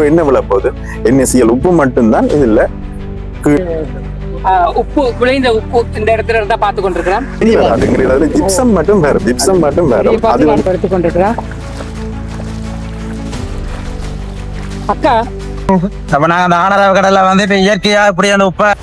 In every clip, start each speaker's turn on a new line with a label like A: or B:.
A: என்ன விலை போகுது? NaCl உப்பு மட்டும்தான் இதுல
B: உப்பு விளைந்த உப்பு இந்த இடத்துல இருந்தா பார்த்து கொண்டிருக்கிறேன்.
A: ஜிப்சம் மட்டும் வேற, ஜிப்சம் மட்டும் வேற. அது
B: எடுத்து கொண்டிருக்கிறேன். அக்கா
C: அப்ப நாங்க அந்த ஆனரவ கடல்ல வந்து இப்ப இயற்கையா இப்படியான உப்ப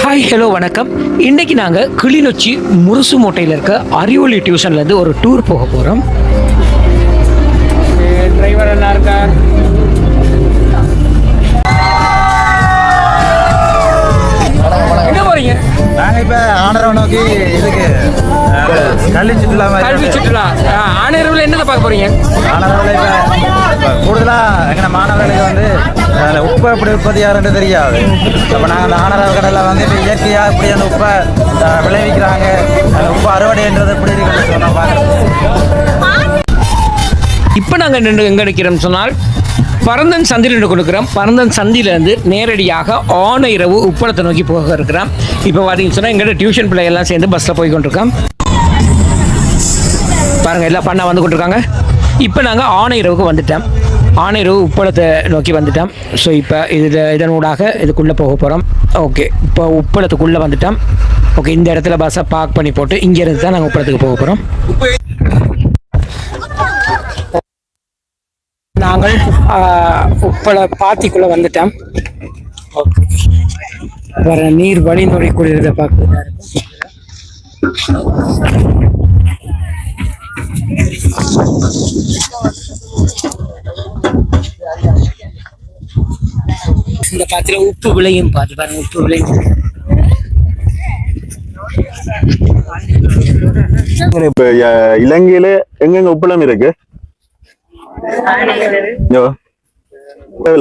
B: ஹாய் ஹலோ வணக்கம். இன்னைக்கு நாங்கள் கிளிநொச்சி முருசு மூட்டையில் இருக்க அறிவொளி டியூஷன்லேருந்து ஒரு டூர் போக போகிறோம். டிரைவர் என்ன இருக்கா? எங்க போறீங்க?
C: நாங்க இப்ப ஆனரவ நோக்கி இதுக்கு கல்வி
B: சுற்றுலா. ஆனரவில் என்னதை பார்க்க போறீங்க?
C: ஆனரவில் இப்ப கூடுதலா எங்க மாணவர்களுக்கு வந்து உப்பு எப்படி உற்பத்தியாருன்னு தெரியாது. அப்ப நாங்க அந்த ஆனரவ கடல்ல வந்து இப்ப இயற்கையா இப்படி அந்த உப்பை விளைவிக்கிறாங்க, அந்த உப்பு அறுவடைன்றது எப்படி இருக்குன்னு சொன்னா பாருங்க.
B: இப்போ நாங்கள் நின்று எங்கே நிற்கிறோம்னு சொன்னால் பரந்தன் சந்தியில் நின்று கொடுக்குறோம். பரந்தன் சந்தியிலேருந்து நேரடியாக இரவு உப்பளத்தை நோக்கி போக இருக்கிறோம். இப்போ பார்த்தீங்கன்னு சொன்னால் எங்கள்கிட்ட டியூஷன் பிள்ளைகள்லாம் சேர்ந்து பஸ்ஸில் போய் கொண்டிருக்கோம். பாருங்கள், எல்லாம் பண்ணா வந்து கொண்டிருக்காங்க. இப்போ நாங்கள் இரவுக்கு வந்துட்டோம். இரவு உப்பளத்தை நோக்கி வந்துட்டோம். ஸோ இப்போ இதனூடாக இதுக்குள்ளே போக போகிறோம். ஓகே, இப்போ உப்பளத்துக்குள்ளே வந்துட்டோம். ஓகே, இந்த இடத்துல பஸ்ஸை பார்க் பண்ணி போட்டு இங்கேருந்து தான் நாங்கள் உப்பளத்துக்கு போக போகிறோம். நாங்கள் உப்பள பாத்திக்குள்ளே வந்துட்டோம். ஓகே, வர நீர் வழி நுழைக்கூடியதை பார்க்க இந்த பாத்திர உப்பு விளையும் பார்த்து பாருங்க. உப்பு விளையும்
A: இப்ப இலங்கையில எங்கெங்க உப்பளம் இருக்கு?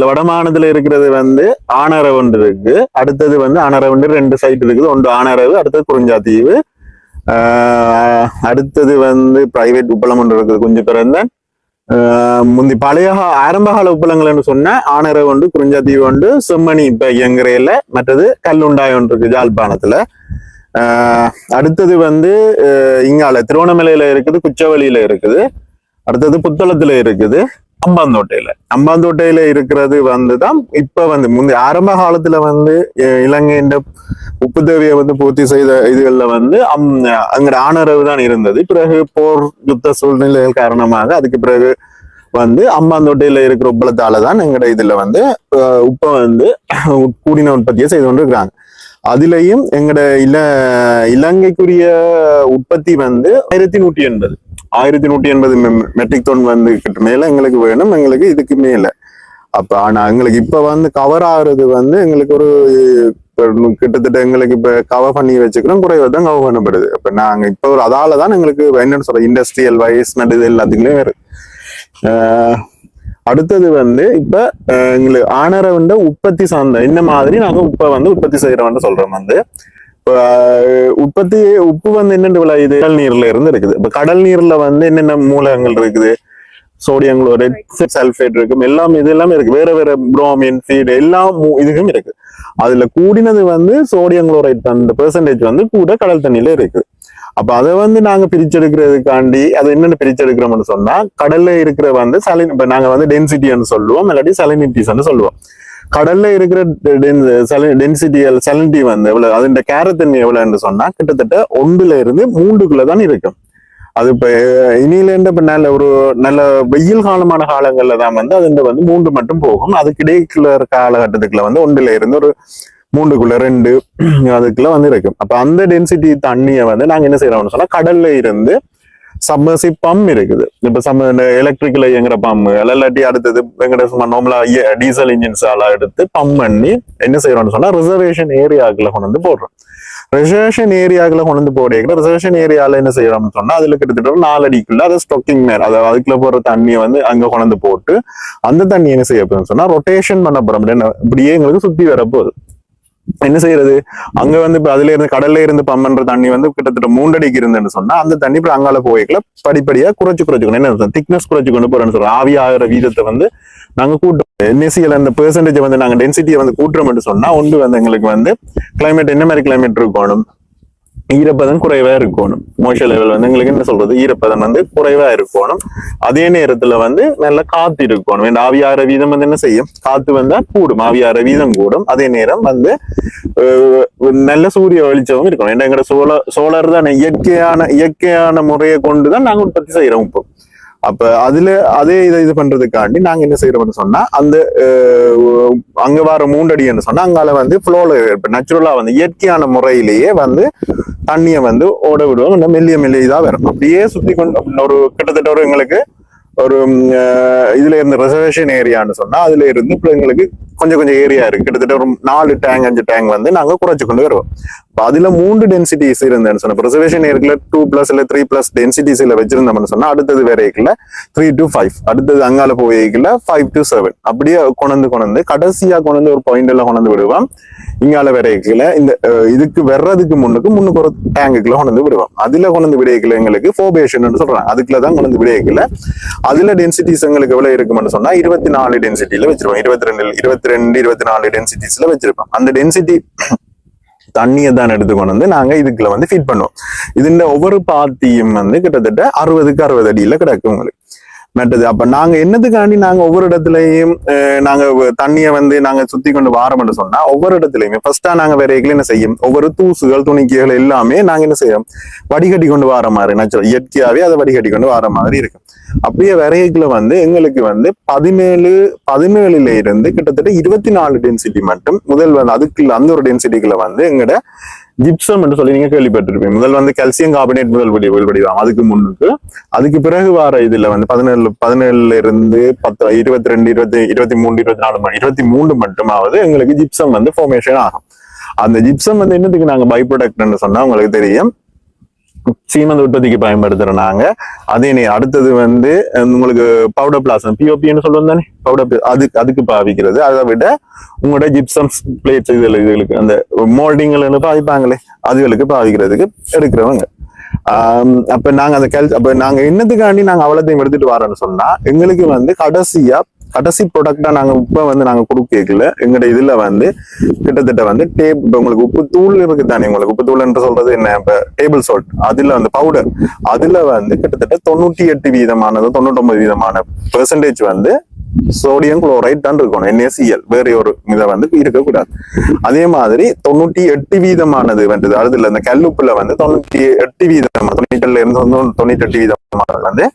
A: வடமானத்துல இருக்கிறது வந்து ஆனரவண்டு இருக்கு. அடுத்தது வந்து ஆனரவண்டு 2 சைட் இருக்குது. ஒன்று ஆனரவு, அடுத்தது குறிஞ்சாத்தீவு. அடுத்தது வந்து பிரைவேட் உப்பளம் ஒன்று இருக்குது கொஞ்சம் பிறந்த. முந்தி பழைய ஆரம்பகால உப்பளங்கள்னு சொன்ன ஆனரவு ஒன்று, குறிஞ்சாத்தீவு ஒன்று, செம்மணி இப்ப இயங்குறையில, மற்றது கல்லுண்டாய் ஒன்று இருக்கு ஜாழ்ப்பாணத்துல. அடுத்தது வந்து இங்கால திருவண்ணாமலையில இருக்குது, குச்சவெளியில இருக்குது. அடுத்தது புத்தளத்துல இருக்குது, அம்பாந்தோட்டையில இருக்கிறது வந்துதான் இப்ப வந்து முந்தைய ஆரம்ப காலத்துல வந்து இலங்கையின் உப்பு தேவையை வந்து பூர்த்தி செய்த இதுகள்ல வந்து அங்க ஆனரவு தான் இருந்தது. பிறகு போர் யுத்த சூழ்நிலைகள் காரணமாக அதுக்கு பிறகு வந்து அம்பாந்தோட்டையில இருக்கிற உப்பளத்தாலதான் எங்கட இதுல வந்து உப்பை வந்து கூடின உற்பத்தியை செய்து கொண்டு இருக்கிறாங்க. அதுலயும் எங்கட இலங்கைக்குரிய உற்பத்தி வந்து 1180 மெட்ரிக் டன் வந்து கிட்ட மேல எங்களுக்கு வேணும். எங்களுக்கு இதுக்கு மேல அப்ப ஆனா எங்களுக்கு இப்ப வந்து கவர் ஆகுறது வந்து எங்களுக்கு ஒரு கிட்டத்தட்ட எங்களுக்கு இப்ப கவர் பண்ணி வச்சுக்கிறோம், குறைவாக தான் கவர் பண்ணப்படுது. அப்ப நாங்க இப்ப ஒரு அதாலதான் எங்களுக்கு என்னன்னு சொல்ற இண்டஸ்ட்ரியல் வைஸ்மெண்ட் இது எல்லாத்துக்குமே வேறு. அடுத்தது வந்து இப்ப எங்களுக்கு ஆனரவுண்ட உற்பத்தி சார்ந்த இந்த மாதிரி நாங்க உப்பை வந்து உற்பத்தி செய்யறோம்னு சொல்றோம். வந்து உப்பு வந்து என்னென்ன விளையுது? கடல் நீர்ல இருந்து இருக்குது. இப்ப கடல் நீர்ல வந்து என்னென்ன மூலகங்கள் இருக்குது? சோடியம் குளோரைட், சல்பேட் இருக்கும், எல்லாம் இது எல்லாமே இருக்கு. வேற வேற புரோமின், ஃபீட் எல்லாம் இதுக்கும் இருக்கு. அதுல கூடினது வந்து சோடியம் குளோரைட் அந்த பெர்சன்டேஜ் வந்து கூட கடல் தண்ணியில இருக்கு. அப்ப அதை வந்து நாங்க பிரிச்செடுக்கிறதுக்காண்டி அது என்னென்ன பிரிச்செடுக்கிறோம்னு சொன்னா கடல்ல இருக்கிற வந்து இப்ப நாங்க வந்து டென்சிட்டின்னு சொல்லுவோம், இல்லாட்டி சலினிட்டிஸ்ன்னு சொல்லுவோம். கடல்ல இருக்கிற டென்சிட்டி சலினிட்டி வந்து எவ்வளவு, அதோட கேரத்தன்மை எவ்வளவுன்னு சொன்னா கிட்டத்தட்ட 1 இருந்து 3 இருக்கும். அது இப்ப இனியிலேருந்து இப்ப ஒரு நல்ல வெயில் காலமான காலங்கள்ல தான் வந்து அது வந்து 3 மட்டும் போகும். அதுக்கு இடைக்குள்ள காலகட்டத்துக்குள்ள வந்து 1 இருந்து ஒரு 3 அதுக்குள்ள வந்து இருக்கும். அப்ப அந்த டென்சிட்டி தண்ணியை வந்து நாங்க என்ன செய்யறோம்னு சொன்னா கடல்ல இருந்து சப்மர்சிவ் பம்ப் இருக்குது. இப்ப எலக்ட்ரிக்கல் இயங்குற பம்ப் இல்லாட்டி அடுத்தது சும்மா நார்மலா டீசல் இன்ஜின்ஸ் எல்லாம் எடுத்து பம்ப் பண்ணி என்ன செய்யறோம்னு சொன்னா ரிசர்வேஷன் ஏரியாக்குள்ள கொண்டு வந்து போடுறோம். ரிசர்வேஷன் ஏரியாக்குள்ள கொண்டு வந்து போடுற ரிசர்வேஷன் ஏரியால என்ன செய்யறோம்னு சொன்னா அதுல கிட்டத்தட்ட ஒரு 4 அடிக்குள்ள அதை ஸ்டாக்கிங் மேல அதாவது அதுக்குள்ள போற தண்ணியை வந்து அங்க கொண்டு வந்து போட்டு அந்த தண்ணி என்ன செய்ய போறோம்னு சொன்னா ரொட்டேஷன் பண்ண போறோம். இப்படியே எங்களுக்கு சுத்தி வரப்போகுது. என்ன செய்யறது? அங்க வந்து இப்ப அதுல இருந்து கடல்ல இருந்து பம்ப் பண்ற தண்ணி வந்து கிட்டத்தட்ட 3 அடிக்கு இருந்துன்னு சொன்னா அந்த தண்ணி இப்ப அங்கால போய்க்கல படிப்படியா குறைச்சுக்கணும். என்ன திக்னஸ் குறைச்சு கொண்டு போறோம்னு சொல்றோம். ஆவி ஆகிற வீதத்தை வந்து நாங்க கூட்டுறோம். NaCl அந்த பெர்சன்டேஜ் வந்து நாங்க டென்சிட்டியை வந்து கூட்டுறோம்னு சொன்னா ஒன்று வந்து எங்களுக்கு வந்து கிளைமேட் என்ன மாதிரி கிளைமேட் இருக்கணும், ஈரப்பதம் குறைவா இருக்கணும். மோய்ஸ்சர் லெவல் வந்து எங்களுக்கு என்ன சொல்றது, ஈரப்பதம் வந்து குறைவா இருக்கணும். அதே நேரத்துல வந்து நல்ல காத்து இருக்கணும். இந்த ஆவியார வீதம் வந்து என்ன செய்யும், காத்து வந்தா கூடும், ஆவியார வீதம் கூடும். அதே நேரம் வந்து நல்ல சூரிய வெளிச்சமும் இருக்கணும். ஏன்னா எங்களோட சோலார் தான் இயற்கையான முறையை கொண்டுதான் நாங்க உற்பத்தி செய்யறோம் இப்போ. அப்ப அதுல அதே இது பண்றதுக்காண்டி நாங்க என்ன செய்யறோம்னு சொன்னா, அந்த அங்க வர மூண்டடின்னு சொன்னா அங்கால வந்து ஃப்ளோல நேச்சுரலா வந்து இயற்கையான முறையிலேயே வந்து தண்ணியை வந்து ஓட விடுவோம். மெல்லிய இதா வரும். அப்படியே சுத்தி கொண்டு ஒரு கிட்டத்தட்ட ஒரு எங்களுக்கு ஒரு இதுல இருந்து ரிசர்வேஷன் ஏரியான்னு சொன்னா அதுல இருந்து இப்ப எங்களுக்கு கொஞ்சம் ஏரியா இருக்கு. கிட்டத்தட்ட ஒரு 4 டேங்க் 5 டேங்க் வந்து நாங்க குறைச்சு கொண்டு வருவோம். அதுல 3 டென்சிட்டிஸ் இருந்தேன்னு சொன்னா, ரிசர்வேஷன் ஏரியால 2+ இல்ல 3+ டென்சிட்டிஸ்ல வச்சிருந்தோம்னு சொன்னா அடுத்தது வேறைக்குல 3 to 5, அடுத்தது அங்கால போய்க்குல 5 to 7 அப்படியே கொண்டு கடைசியா கொண்டு ஒரு பாயிண்ட் எல்லாம் கொண்டு விடுவோம். இங்கால வேறைக்குல இந்த இதுக்கு வர்றதுக்கு முன்னுக்கு ஒரு டேங்குக்குள்ள கொண்டு விடுவோம். அதுல கொண்டு விடையக்குல எங்களுக்கு ஃபோபேஷன் சொல்றாங்க, அதுக்குள்ளதான் கொண்டு விடையக்குல. அதுல டென்சிட்டிஸ் எங்களுக்கு எவ்வளவு இருக்கும்னு சொன்னா 24 டென்சிட்டியில வச்சிருவோம். 22 24 டென்சிட்டிஸ்ல வச்சிருப்போம். அந்த டென்சிட்டி தண்ணியை தான் எடுத்துக்கொண்டு வந்து நாங்க இதுக்குள்ள வந்து ஃபீட் பண்ணுவோம். இதுல ஒவ்வொரு பாத்தியும் வந்து கிட்டத்தட்ட 60க்கு 60 அடியில கிடக்கும் உங்களுக்கு மெட்டது. அப்ப நாங்க என்னதுக்காண்டி நாங்க ஒவ்வொரு இடத்துலயும் நாங்க தண்ணியை வந்து நாங்க சுத்தி கொண்டு வாரோம்னு சொன்னா, ஒவ்வொரு இடத்துலயுமே ஃபர்ஸ்டா நாங்க வேறைகளை என்ன செய்யும், ஒவ்வொரு தூசுகள் துணிக்கைகள் எல்லாமே நாங்க என்ன செய்யும், வடிகட்டி கொண்டு வார மாதிரி நேச்சுரல் இயற்கையாவே அதை வடிகட்டி கொண்டு வார மாதிரி இருக்கும். அப்படியே விரைக்குள்ள வந்து எங்களுக்கு வந்து 17ல இருந்து கிட்டத்தட்ட 24 டென்சிட்டி மட்டும் முதல் வந்து அதுக்குள்ள அந்த ஒரு டென்சிட்டிக்குள்ள வந்து எங்கட ஜிப்சம் என்று சொல்லி நீங்க கேள்விப்பட்டிருப்பீங்க. முதல் வந்து கால்சியம் கார்பனேட் முதல் வெளிவடிவாங்க. அதுக்கு முன்னுக்கு அதுக்கு பிறகு வர இதுல வந்து 17ல இருந்து 10 22 20 23 24 23 மட்டுமாவது எங்களுக்கு ஜிப்சம் வந்து ஃபார்மேஷன் ஆகும். அந்த ஜிப்சம் வந்து என்னதுக்கு நாங்க பை ப்ராடக்ட்னு சொன்னா உங்களுக்கு தெரியும், சீமெண்ட் உற்பத்திக்கு பயன்படுத்துறோம் நாங்க. அதே அடுத்தது வந்து உங்களுக்கு பவுடர் பிளாஸ்டம் பிஓபின்னு சொல்லுவோம் தானே, பவுடர் அதுக்கு பாவிக்கிறது. அதை விட உங்களோட ஜிப்சம் பிளேட்ஸ் இதுகளுக்கு அந்த மோல்டிங்ல பாவிப்பாங்களே அதுகளுக்கு பாவிக்கிறதுக்கு எடுக்கிறவங்க. அப்ப நாங்க அந்த அப்ப நாங்க என்னத்துக்காண்டி நாங்க அவ்வளோத்தையும் எடுத்துட்டு வரோம்னு சொன்னா, எங்களுக்கு வந்து கடைசி ப்ராடக்டா நாங்க உப்பை வந்து நாங்க கொடுக்கல. எங்கட இதுல வந்து கிட்டத்தட்ட வந்து உங்களுக்கு உப்பு தூள் இருக்கு தானே, உங்களுக்கு உப்பு தூள் என்று சொல்றது என்ன, இப்ப டேபிள் சால்ட் அதுல வந்து பவுடர் அதுல வந்து கிட்டத்தட்ட 98% 99% பெர்சன்டேஜ் வந்து சோடியம் குளோரைட் தான் இருக்கணும், NaCl. வேற ஒரு இதை வந்து இருக்கக்கூடாது. அதே மாதிரி 98% வந்து அதுல இந்த கல்லுப்புல வந்து 98% 97ல இருந்து 98% வந்து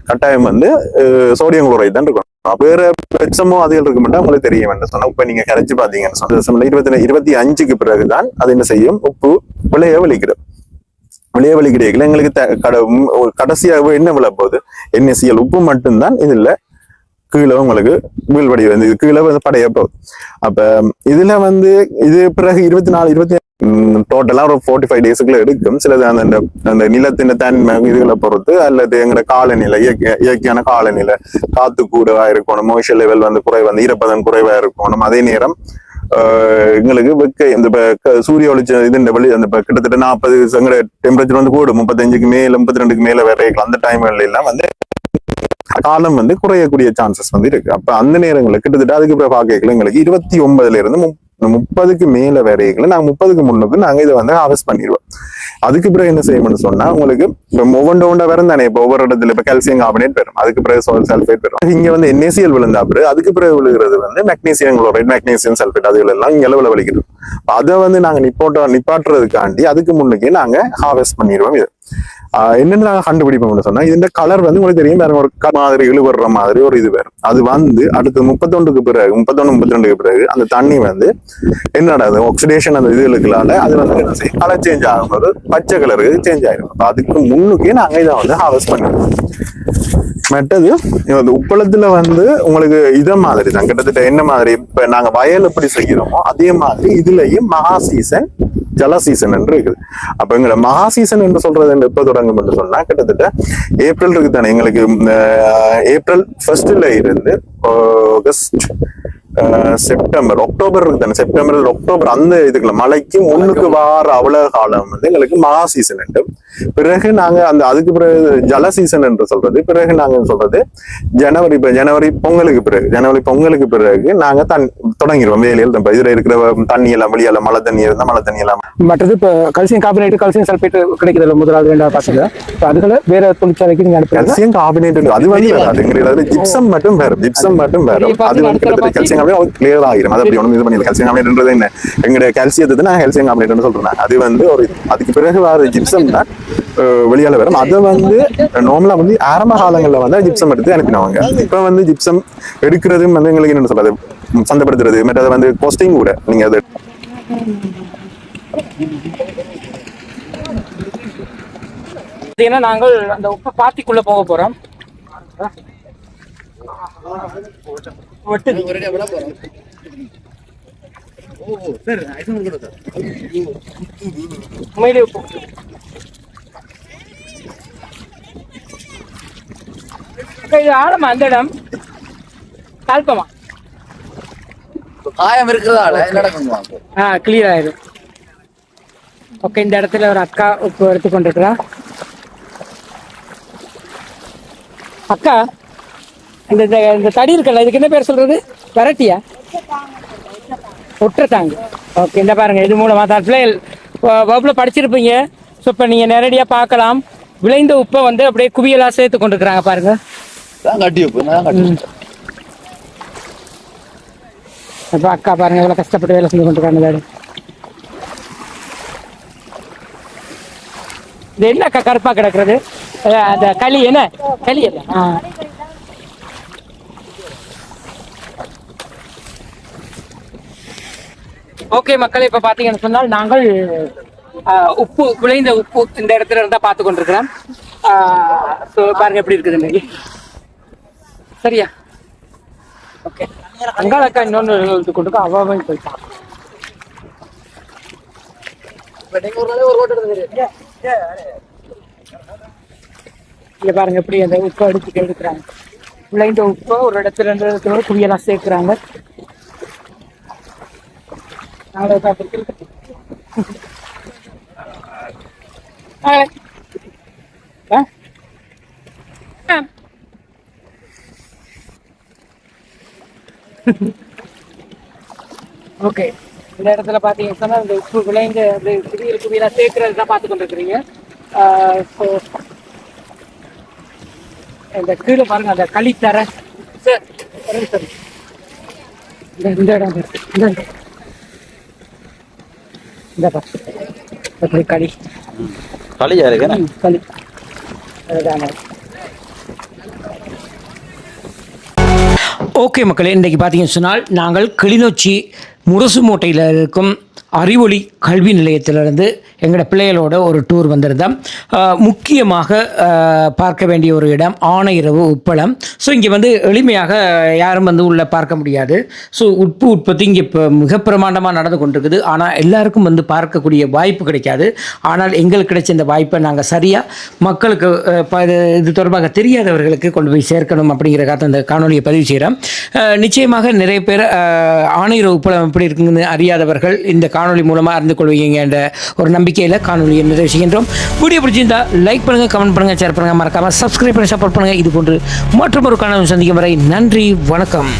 A: கட்டாயம் வந்து சோடியம் குளோரைட் தான் இருக்கணும். வேற வெச்சமோ அதுகள் இருக்க மாட்டா உங்களுக்கு தெரிய வேண்டாம் சொன்னா, உப்பை நீங்க கரைச்சு பாத்தீங்கன்னு சொன்னா 25க்கு பிறகுதான் அது என்ன செய்யும், உப்பு விளைய வலிக்கிறீர்கள். எங்களுக்கு கடைசியாக என்ன விழ போகுது, NaCl உப்பு மட்டும்தான் இதுல கீழே உங்களுக்கு வீழ்வடி வந்து கீழே வந்து படைய போகுது. அப்ப இதுல வந்து இது பிறகு 24 டோட்டலா ஒரு 45 டேஸுக்குள்ள எடுக்கும். சிலது அந்த நிலத்தின் தன்மை இதுகளை பொறுத்து, அல்லது எங்களோட காலநிலை இயற்கையான காலநிலை, காத்து கூடவா இருக்கணும், மோய்ஸ்சர் லெவல் வந்து குறைவா ஈரப்பதம் குறைவா இருக்கணும். அதே நேரம் எங்களுக்கு வெக்க இந்த சூரிய வெளிச்சம் இது இந்த அந்த கிட்டத்தட்ட 40 டெம்பரேச்சர் வந்து கூடும், 35க்கு மேல 32க்கு மேல வேற அந்த டைம்ல எல்லாம் வந்து காலம் வந்து குறையக்கூடிய சான்சஸ் வந்து இருக்கு. அப்ப அந்த நேரங்களுக்கு கிட்டத்தட்ட அதுக்கு பிறகு பார்க்கல எங்களுக்கு 29ல இருந்து 30க்கு மேல வேறைகளை நாங்க 30க்கு முன்னுக்கு நாங்க இதை வந்து ஹார்வெஸ்ட் பண்ணிடுவோம். அதுக்கு பிறகு என்ன செய்யணும்னு சொன்னா, உங்களுக்கு இப்ப ஒவ்வொண்டா வரும் தானே, இப்ப ஒவ்வொரு இடத்துல இப்ப கால்சியம் கார்பனேட் பெறும், அதுக்கு பிறகு சல்ஃபேட் பெறும். இங்க வந்து NaCl விழுந்தா பிறகு அதுக்கு பிறகு விழுகிறது வந்து மெக்னீசியம் குளோரைட், மெக்னீசியம் சல்ஃபேட் அதுகள் எல்லாம் இங்க அளவுல வலிக்குது. அதை வந்து நாங்க நிப்பாட்டுறதுக்காண்டி அதுக்கு முன்னுக்கே நாங்க ஹார்வெஸ்ட் பண்ணிடுவோம். இது என்னன்னு நாங்க கண்டுபிடிப்போம்னு சொன்னா, இந்த கலர் வந்து உங்களுக்கு தெரியும், வேற ஒரு மாதிரி இழுவர்ற மாதிரி ஒரு இது வரும். அது வந்து அடுத்து 31க்கு பிறகு 32க்கு பிறகு அந்த தண்ணி வந்து என்னடா ஆக்சிடேஷன் அந்த இதுகளுக்குனால அது வந்து என்ன செய்யும், கலர் சேஞ்ச் ஆகும், ஒரு பச்சை கலருக்கு சேஞ்ச் ஆயிடும். அதுக்கு முன்னுக்கே நாங்க இதை வந்து ஹார்வெஸ்ட் பண்ணிடுவோம். மற்றது உப்பளத்துல வந்து உங்களுக்கு இத மாதிரி தான் கிட்டத்தட்ட என்ன மாதிரி இப்ப நாங்க வயல் எப்படி செய்கிறோமோ அதே மாதிரி இதுலயும் மகா சீசன் ஜல சீசன் என்று இருக்குது. அப்ப எங்களை மகா சீசன் என்று சொல்றது எப்ப தொடங்கும் என்று சொன்னா, கிட்டத்தட்ட ஏப்ரல் இருக்கு தானே, எங்களுக்கு ஏப்ரல் 1ல இருந்து ஆகஸ்ட் செப்டம்பர் அக்டோபர் இருக்கு தானே, அக்டோபர் அந்த இதுக்குள்ள மழைக்கு முன்னுக்கு வார அவ்வளவு காலம் வந்து எங்களுக்கு மகா சீசன் உண்டு. பிறகு நாங்க அந்த அதுக்கு பிறகு ஜல சீசன் என்று சொல்றது, பிறகு நாங்க சொல்றது ஜனவரி பொங்கலுக்கு பிறகு நாங்க தொடங்கிடுவோம் வேலையில். இதுல இருக்கிற தண்ணி எல்லாம் வெளியால மழை தண்ணி இருந்தா மழை தண்ணி எல்லாம்.
B: மற்றது இப்போ கல்சியம் கார்பனேட் கல்சியம் சல்பேட் கிடைக்குது முதலாவது 2வது பசங்க. அதுகளை வேற தொழிற்சாலைக்கு நீங்க அனுப்புறீங்க.
A: கல்சியம் கார்பனேட் அது வந்து வராது, ஜிப்சம் மட்டும் வேற. அது வந்து கிட்டத்தட்ட கல்சியம் கார்பனேட் கிளியர் ஆகிரும். அது அப்படி ஒன்றும் இது பண்ணல. கல்சியம் கார்பனேட்ன்றது என்ன, எங்களுடைய கல்சியத்தை நான் கல்சியம் கார்பனேட்னு சொல்றேன். அது வந்து ஒரு அதுக்கு பிறகு வர ஜிப்சம் தான் வெளியால வரும். அதை வந்து நார்மலா வந்து ஆரம்ப காலங்களில் வந்து ஜிப்சம் எடுத்து அனுப்பினவங்க. இப்ப வந்து ஜிப்சம் எடுக்கிறதும் வந்து எங்களுக்கு என்ன சொல்றது, சந்தைப்படுத்துறது மற்றது வந்து கோஸ்டிங் கூட நீங்க அது
B: நாங்கள் அந்த உப்பை பாத்திக்குள்ள போக போறோம். இது ஆழமா அந்த இடம் கால்பமா
C: காயம் இருக்கிறதால
B: கிளியர் ஆயிடும். ஓகே, இந்த இடத்துல ஒரு அக்கா உப்பு எடுத்துக்கொண்டிருக்கிறா. அக்கா, இந்த இந்த தடி இருக்குல்ல, இதுக்கு என்ன பேர் சொல்றது? வெரைட்டியா? ஒற்றத்தாங்க. ஓகே, இந்த பாருங்க, இது மூலமா தான் பிள்ளைகள் வகுப்புல படிச்சிருப்பீங்க. ஸோ இப்போ நீங்க நேரடியா பார்க்கலாம். விளைந்த உப்பை வந்து அப்படியே குவியலா சேர்த்து கொண்டிருக்கிறாங்க பாருங்க. இப்போ அக்கா பாருங்க எவ்வளவு கஷ்டப்பட்டு வேலை செஞ்சு கொண்டிருக்காங்க. இது என்ன அக்கா கருப்பா கிடக்குறது? அந்த களி என்ன களி இல்லை. ஓகே மக்களே, இப்ப பாத்தீங்கன்னு சொன்னால் நாங்கள் உப்பு விளைந்த உப்பு இந்த இடத்துல இருந்தா பார்த்து கொண்டிருக்கிறோம். பாருங்க எப்படி இருக்குது இன்னைக்கு. சரியா? ஓகே, அங்காள அக்கா இன்னொன்று எழுத்து கொண்டு அவாவும் போயிட்டான். இங்க பாருங்க எப்படி அந்த உப்பை அடிச்சுட்டு எடுக்கிறாங்க. விளைந்த உப்பை ஒரு இடத்துல 2 இடத்துல குவியெல்லாம் சேர்க்கிறாங்க. ஓகே, இந்த இடத்துல பாத்தீங்கன்னா இந்த உப்பு விளைந்த குவியெல்லாம் சேர்க்கிறது தான் பார்த்து கொண்டிருக்கிறீங்க. இந்த கீழே பாருங்க அந்த களித்தர இந்த இடம் இந்த எப்படி களி
C: களியா இருக்கு
B: களி அதுதான். ஓகே மக்களே, இன்றைக்கு பார்த்தீங்கன்னு சொன்னால் நாங்கள் கிளிநொச்சி முரசு மூட்டையில் இருக்கும் அறிவொளி கல்வி நிலையத்திலிருந்து எங்களோட பிள்ளைகளோட ஒரு டூர் வந்திருந்தோம். முக்கியமாக பார்க்க வேண்டிய ஒரு இடம் ஆனையிறவு உப்பளம். ஸோ இங்கே வந்து எளிமையாக யாரும் வந்து உள்ளே பார்க்க முடியாது. ஸோ உப்பு உற்பத்தி இங்கே இப்போ மிக பிரமாண்டமாக நடந்து கொண்டிருக்குது. ஆனால் எல்லாருக்கும் வந்து பார்க்கக்கூடிய வாய்ப்பு கிடைக்காது. ஆனால் எங்களுக்கு கிடைச்ச இந்த வாய்ப்பை நாங்கள் சரியாக மக்களுக்கு இது தொடர்பாக தெரியாதவர்களுக்கு கொண்டு போய் சேர்க்கணும் அப்படிங்கிறக்காக இந்த காணொலியை பதிவு செய்கிறோம். நிச்சயமாக நிறைய பேர் ஆனையிறவு உப்பளம் எப்படி இருக்குன்னு அறியாதவர்கள் இந்த காணொலி மூலமாக அறிந்து கொள்வீங்க என்ற ஒரு நம்பிக்கையில் காணொலியை நிறைவு செய்கின்றோம். வீடியோ பிடிச்சிருந்தா லைக் பண்ணுங்கள், கமெண்ட் பண்ணுங்கள், ஷேர் பண்ணுங்கள், மறக்காமல் சப்ஸ்கிரைப் பண்ணி சப்போர்ட் பண்ணுங்கள். இது போன்று மற்றொரு காணொலி சந்திக்கும் வரை நன்றி, வணக்கம்.